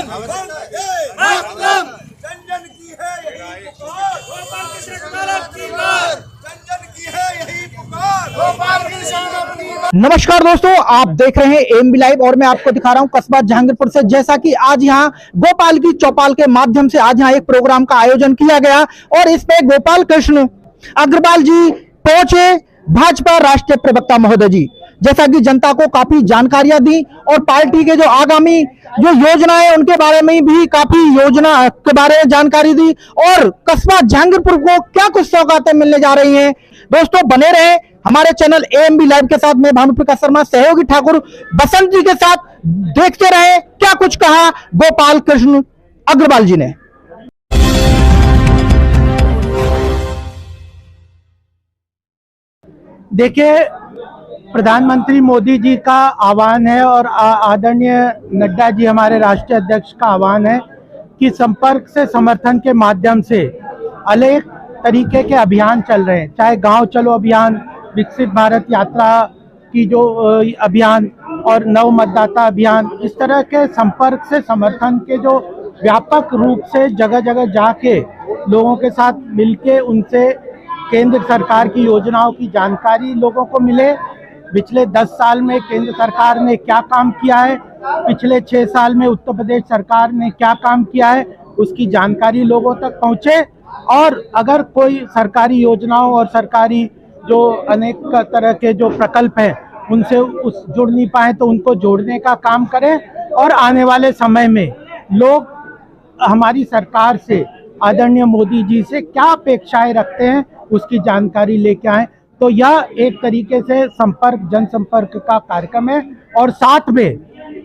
जन जन की है यही पुकार, गोपाल कृष्ण कदम की मार। जन जन की है यही पुकार, गोपाल कृष्ण की मार। नमस्कार दोस्तों, आप देख रहे हैं एएमबी लाइव और मैं आपको दिखा रहा हूं कस्बा जहांगीरपुर से। जैसा कि आज यहां गोपाल की चौपाल के माध्यम से आज यहां एक प्रोग्राम का आयोजन किया गया और इस पे गोपाल कृष्ण अग्रवाल जी पहुंचे, भाजपा राष्ट्रीय प्रवक्ता महोदय जी। जैसा कि जनता को काफी जानकारियां दी और पार्टी के जो आगामी जो योजनाएं उनके बारे में भी काफी योजना के बारे में जानकारी दी और कस्बा जहांगीरपुर को क्या कुछ सौगातें मिलने जा रही हैं। दोस्तों बने रहे हमारे चैनल एएमबी लाइव के साथ। मैं भानुप्रकाश शर्मा सहयोगी ठाकुर बसंत जी के साथ देखते रहे क्या कुछ कहा गोपाल कृष्ण अग्रवाल जी ने। देखिए, प्रधानमंत्री मोदी जी का आह्वान है और आदरणीय नड्डा जी हमारे राष्ट्रीय अध्यक्ष का आह्वान है कि संपर्क से समर्थन के माध्यम से अनेक तरीके के अभियान चल रहे हैं, चाहे गांव चलो अभियान, विकसित भारत यात्रा की जो अभियान और नव मतदाता अभियान, इस तरह के संपर्क से समर्थन के जो व्यापक रूप से जगह जगह जाके लोगों के साथ मिलके उनसे केंद्र सरकार की योजनाओं की जानकारी लोगों को मिले। पिछले 10 साल में केंद्र सरकार ने क्या काम किया है, पिछले 6 साल में उत्तर प्रदेश सरकार ने क्या काम किया है, उसकी जानकारी लोगों तक पहुंचे। और अगर कोई सरकारी योजनाओं और सरकारी जो अनेक तरह के जो प्रकल्प हैं उनसे जुड़ नहीं पाए तो उनको जोड़ने का काम करें और आने वाले समय में लोग हमारी सरकार से, आदरणीय मोदी जी से क्या अपेक्षाएं रखते हैं उसकी जानकारी लेके आए। तो यह एक तरीके से संपर्क, जनसंपर्क का कार्यक्रम है। और साथ में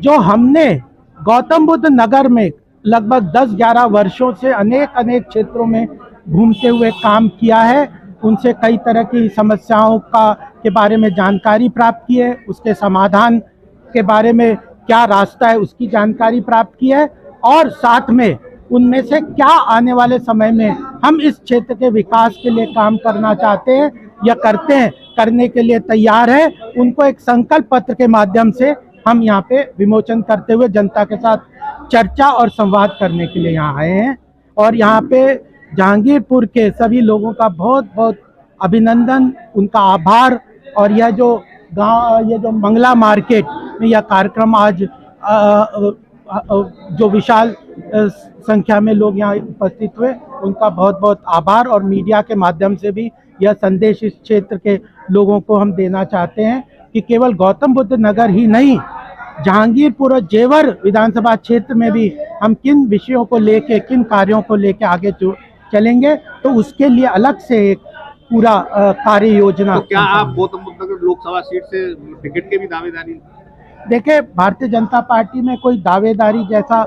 जो हमने गौतम बुद्ध नगर में लगभग 10-11 वर्षों से अनेक क्षेत्रों में घूमते हुए काम किया है, उनसे कई तरह की समस्याओं के बारे में जानकारी प्राप्त की है, उसके समाधान के बारे में क्या रास्ता है उसकी जानकारी प्राप्त की है और साथ में उनमें से क्या आने वाले समय में हम इस क्षेत्र के विकास के लिए काम करना चाहते हैं या करते हैं, करने के लिए तैयार है, उनको एक संकल्प पत्र के माध्यम से हम यहाँ पे विमोचन करते हुए जनता के साथ चर्चा और संवाद करने के लिए यहाँ आए हैं। और यहाँ पे जहांगीरपुर के सभी लोगों का बहुत बहुत अभिनंदन, उनका आभार। और यह जो गांव, ये जो मंगला मार्केट में यह कार्यक्रम आज जो विशाल संख्या में लोग यहाँ उपस्थित हुए, उनका बहुत बहुत आभार। और मीडिया के माध्यम से भी यह संदेश इस क्षेत्र के लोगों को हम देना चाहते हैं कि केवल गौतम बुद्ध नगर ही नहीं, जहांगीरपुर और जेवर विधानसभा क्षेत्र में भी हम किन विषयों को लेके, किन कार्यों को लेके आगे चलेंगे, तो उसके लिए अलग से एक पूरा कार्य योजना। तो क्या आप गौतम बुद्ध नगर लोकसभा सीट से टिकट के भी दावेदारी? देखिए, भारतीय जनता पार्टी में कोई दावेदारी जैसा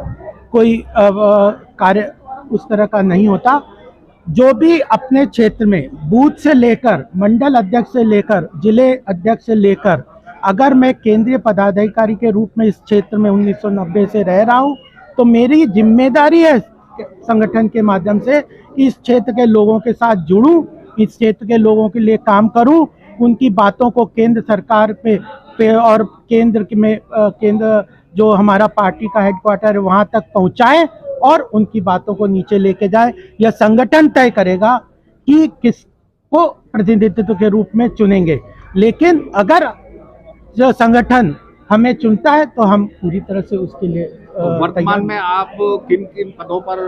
कोई कार्य उस तरह का नहीं होता। जो भी अपने क्षेत्र में बूथ से लेकर मंडल अध्यक्ष से लेकर जिले अध्यक्ष से लेकर, अगर मैं केंद्रीय पदाधिकारी के रूप में इस क्षेत्र में 1990 से रह रहा हूं, तो मेरी जिम्मेदारी है संगठन के माध्यम से इस क्षेत्र के लोगों के साथ जुड़ूं, इस क्षेत्र के लोगों के लिए काम करूं, उनकी बातों को केंद्र सरकार पे और केंद्र जो हमारा पार्टी का हेडक्वार्टर है वहां तक पहुंचाएं और उनकी बातों को नीचे लेके जाए। यह संगठन तय करेगा कि किसको प्रतिनिधित्व के रूप में चुनेंगे, लेकिन अगर जो संगठन हमें चुनता है तो हम पूरी तरह से उसके लिए वर्तमान में आप किन किन पदों पर?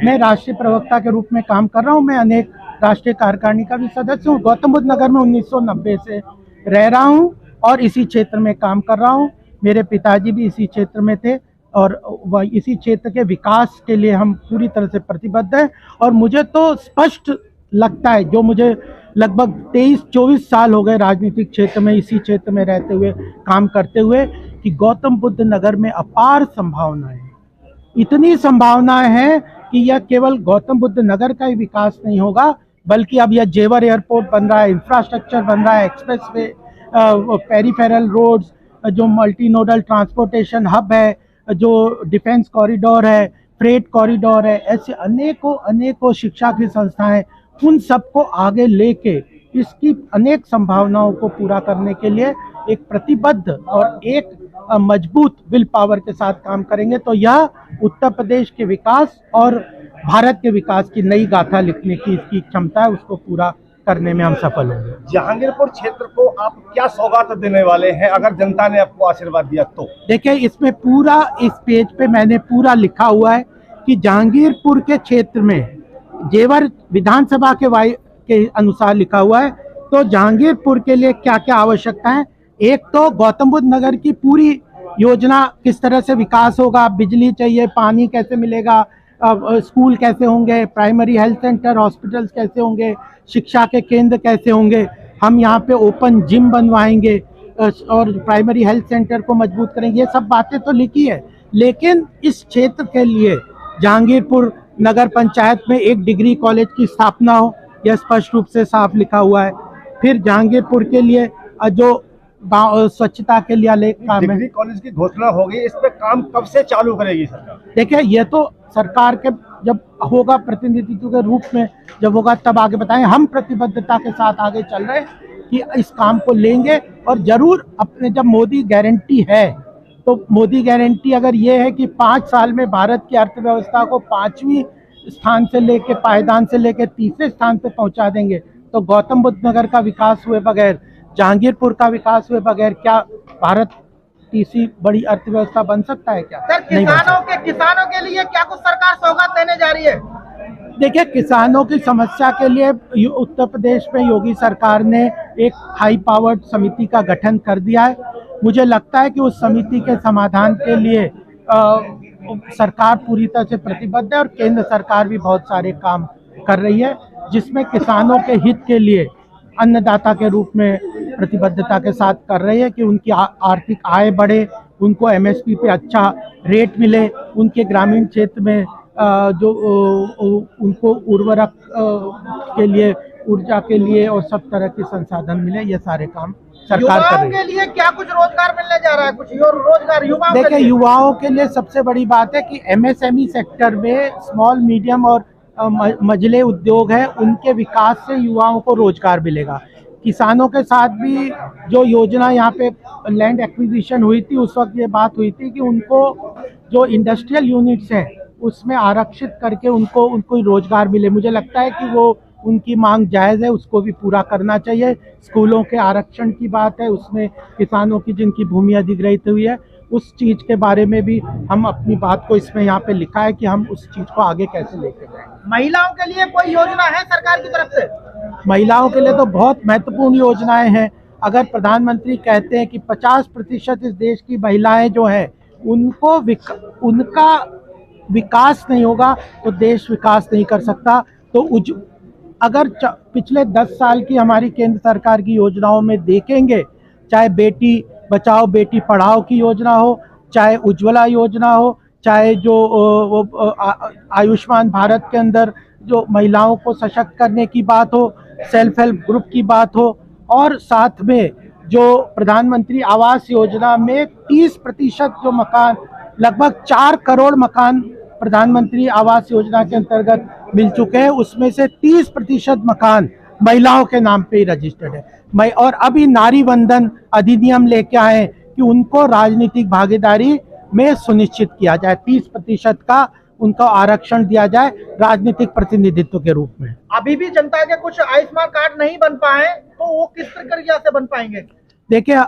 मैं राष्ट्रीय प्रवक्ता के रूप में काम कर रहा हूं। मैं अनेक राष्ट्रीय कार्यकारिणी का भी सदस्य हूं। गौतम बुद्ध नगर में 1990 से रह रहा हूं और इसी क्षेत्र में काम कर रहा हूं। मेरे पिताजी भी इसी क्षेत्र में थे और इसी क्षेत्र के विकास के लिए हम पूरी तरह से प्रतिबद्ध हैं। और मुझे तो स्पष्ट लगता है, जो मुझे लगभग 23-24 साल हो गए राजनीतिक क्षेत्र में, इसी क्षेत्र में रहते हुए, काम करते हुए, कि गौतम बुद्ध नगर में अपार संभावनाएं, इतनी संभावनाएं हैं कि यह केवल गौतम बुद्ध नगर का ही विकास नहीं होगा, बल्कि अब यह जेवर एयरपोर्ट बन रहा है, इंफ्रास्ट्रक्चर बन रहा है, एक्सप्रेसवे, पेरिफेरल रोड्स, जो मल्टी नोडल ट्रांसपोर्टेशन हब है, जो डिफेंस कॉरिडोर है, फ्रेट कॉरिडोर है, ऐसे अनेकों शिक्षा की संस्थाएं, उन सबको आगे लेके इसकी अनेक संभावनाओं को पूरा करने के लिए एक प्रतिबद्ध और एक मजबूत विल पावर के साथ काम करेंगे तो यह उत्तर प्रदेश के विकास और भारत के विकास की नई गाथा लिखने की इसकी क्षमता है, उसको पूरा करने में हम सफल होंगे। जहांगीरपुर क्षेत्र को आप क्या सौगात देने वाले हैं अगर जनता ने आपको आशीर्वाद दिया तो? देखिए, इसमें पूरा इस पेज पे मैंने पूरा लिखा हुआ है कि जहांगीरपुर के क्षेत्र में जेवर विधानसभा के अनुसार लिखा हुआ है। तो जहांगीरपुर के लिए क्या क्या आवश्यकता है, एक तो गौतम बुद्ध नगर की पूरी योजना किस तरह से विकास होगा, बिजली चाहिए, पानी कैसे मिलेगा, स्कूल कैसे होंगे, प्राइमरी हेल्थ सेंटर, हॉस्पिटल्स कैसे होंगे, शिक्षा के केंद्र कैसे होंगे, हम यहाँ पे ओपन जिम बनवाएंगे और प्राइमरी हेल्थ सेंटर को मजबूत करेंगे। ये सब बातें तो लिखी है, लेकिन इस क्षेत्र के लिए जहांगीरपुर नगर पंचायत में एक डिग्री कॉलेज की स्थापना हो, यह स्पष्ट रूप से साफ लिखा हुआ है। फिर जहांगीरपुर के लिए जो गाँव स्वच्छता के लिए अनेक काम है। डिग्री कॉलेज की घोषणा हो गई, इस पे काम कब से चालू करेगी सरकार? देखिए, ये तो सरकार के जब होगा प्रतिनिधित्व के रूप में जब होगा तब आगे बताएं। हम प्रतिबद्धता के साथ आगे चल रहे हैं कि इस काम को लेंगे और जरूर अपने, जब मोदी गारंटी है तो मोदी गारंटी अगर ये है कि 5 साल में भारत की अर्थव्यवस्था को 5वीं स्थान से लेके पायदान से लेके 3रे स्थान पे पहुंचा देंगे, तो गौतम बुद्ध नगर का विकास हुए बगैर, जहांगीरपुर का विकास हुए बगैर क्या भारत तीसरी बड़ी अर्थव्यवस्था बन सकता है? क्या सर, किसानों के लिए क्या कुछ सरकार सौगात देने जा रही है? देखिए, किसानों की समस्या के लिए उत्तर प्रदेश में योगी सरकार ने एक हाई पावर्ड समिति का गठन कर दिया है। मुझे लगता है कि उस समिति के समाधान के लिए सरकार पूरी तरह से प्रतिबद्ध है और केंद्र सरकार भी बहुत सारे काम कर रही है, जिसमें किसानों के हित के लिए अन्नदाता के रूप में प्रतिबद्धता के साथ कर रही है कि उनकी आर्थिक आय बढ़े, उनको एमएसपी पे अच्छा रेट मिले, उनके ग्रामीण क्षेत्र में जो उनको उर्वरक के लिए, ऊर्जा के लिए और सब तरह के संसाधन मिले, ये सारे काम सरकार कर रही है। युवाओं के लिए क्या कुछ रोजगार मिलने जा रहा है? कुछ रोजगार युवाओं के देखिए, लिए? युवाओं के लिए सबसे बड़ी बात है कि एमएसएमई सेक्टर में स्मॉल मीडियम और मझले उद्योग है, उनके विकास से युवाओं को रोजगार मिलेगा। किसानों के साथ भी जो योजना यहाँ पे लैंड एक्विजिशन हुई थी, उस वक्त ये बात हुई थी कि उनको जो इंडस्ट्रियल यूनिट्स हैं उसमें आरक्षित करके उनको रोजगार मिले। मुझे लगता है कि वो उनकी मांग जायज़ है, उसको भी पूरा करना चाहिए। स्कूलों के आरक्षण की बात है, उसमें किसानों की जिनकी भूमि अधिग्रहित हुई है, उस चीज़ के बारे में भी हम अपनी बात को इसमें यहाँ पे लिखा है कि हम उस चीज़ को आगे कैसे लेके जाएं। महिलाओं के लिए कोई योजना है सरकार की तरफ से? महिलाओं के लिए तो बहुत महत्वपूर्ण योजनाएं हैं। अगर प्रधानमंत्री कहते हैं कि 50% इस देश की महिलाएं जो हैं उनका विकास नहीं होगा तो देश विकास नहीं कर सकता। तो अगर पिछले 10 साल की हमारी केंद्र सरकार की योजनाओं में देखेंगे, चाहे बेटी बचाओ बेटी पढ़ाओ की योजना हो, चाहे उज्ज्वला योजना हो, चाहे जो आयुष्मान भारत के अंदर जो महिलाओं को सशक्त करने की बात हो, सेल्फ हेल्प ग्रुप की बात हो, और साथ में जो प्रधानमंत्री आवास योजना में 30% जो मकान, लगभग 4 करोड़ मकान प्रधानमंत्री आवास योजना के अंतर्गत मिल चुके हैं, उसमें से 30% मकान महिलाओं के नाम पे ही रजिस्टर्ड है। और अभी नारी वंदन अधिनियम लेके आए कि उनको राजनीतिक भागीदारी में सुनिश्चित किया जाए, 30% का उनका आरक्षण दिया जाए राजनीतिक प्रतिनिधित्व के रूप में। अभी भी जनता के कुछ आयुष्मान कार्ड नहीं बन पाए, तो वो किस प्रक्रिया से बन पाएंगे? देखिए,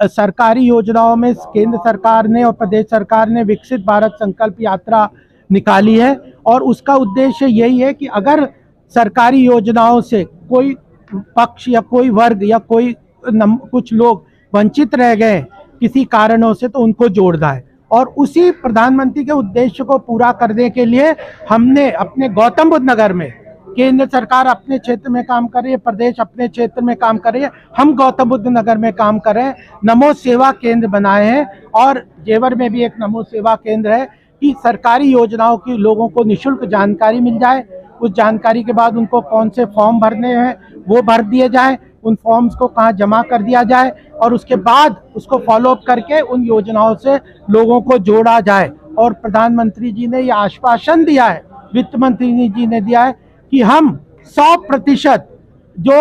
सरकारी योजनाओं में केंद्र सरकार ने और प्रदेश सरकार ने विकसित भारत संकल्प यात्रा निकाली है और उसका उद्देश्य यही है कि अगर सरकारी योजनाओं से कोई पक्ष या कोई वर्ग या कुछ लोग वंचित रह गए किसी कारणों से, तो उनको जोड़ना है। और उसी प्रधानमंत्री के उद्देश्य को पूरा करने के लिए हमने अपने गौतम बुद्ध नगर में, केंद्र सरकार अपने क्षेत्र में काम कर रही है, प्रदेश अपने क्षेत्र में काम कर रही है, हम गौतम बुद्ध नगर में काम कर रहे हैं, नमो सेवा केंद्र बनाए हैं। और जेवर में भी एक नमो सेवा केंद्र है कि सरकारी योजनाओं की लोगों को निःशुल्क जानकारी मिल जाए, उस जानकारी के बाद उनको कौन से फॉर्म भरने हैं वो भर दिए जाएं, उन फॉर्म्स को कहाँ जमा कर दिया जाए और उसके बाद उसको फॉलोअप करके उन योजनाओं से लोगों को जोड़ा जाए। और प्रधानमंत्री जी ने ये आश्वासन दिया है, वित्त मंत्री जी ने दिया है कि हम 100% जो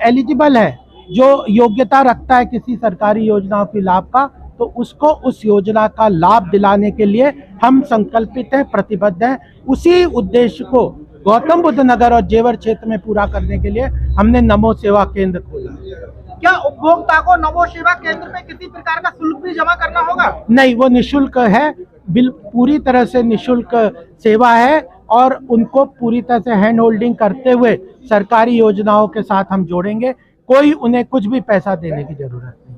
एलिजिबल है, जो योग्यता रखता है किसी सरकारी योजनाओं के लाभ का, तो उसको उस योजना का लाभ दिलाने के लिए हम संकल्पित हैं, प्रतिबद्ध हैं। उसी उद्देश्य को गौतम बुद्ध नगर और जेवर क्षेत्र में पूरा करने के लिए हमने नमो सेवा केंद्र खोला। क्या उपभोक्ता को नमो सेवा केंद्र में किसी प्रकार का शुल्क भी जमा करना होगा? नहीं, वो निशुल्क है, बिल पूरी तरह से निशुल्क सेवा है और उनको पूरी तरह से हैंड होल्डिंग करते हुए सरकारी योजनाओं के साथ हम जोड़ेंगे। कोई उन्हें कुछ भी पैसा देने की जरूरत नहीं।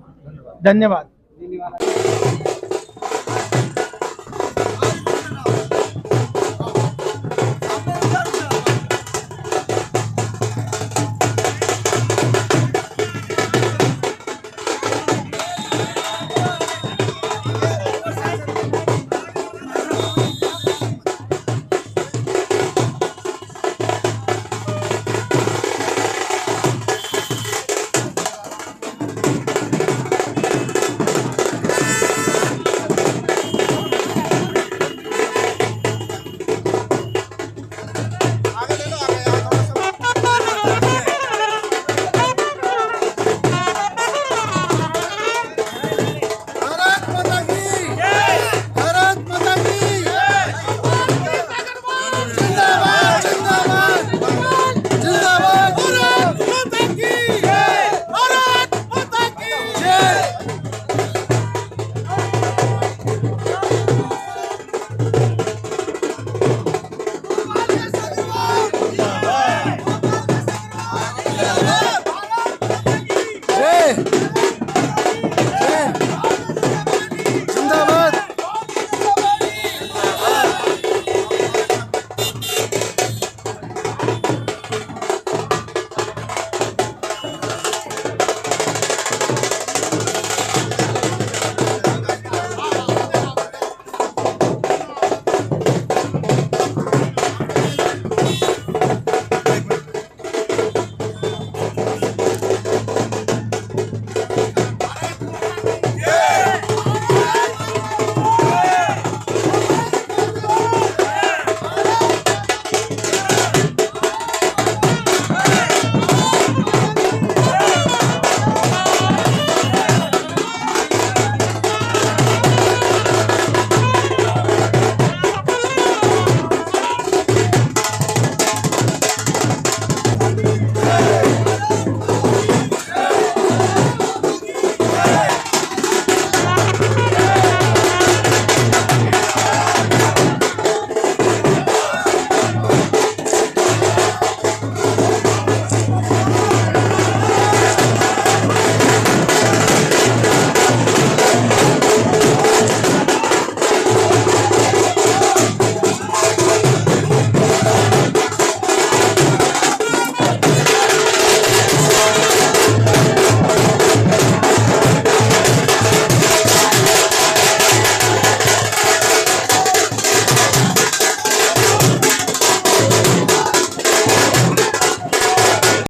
धन्यवाद।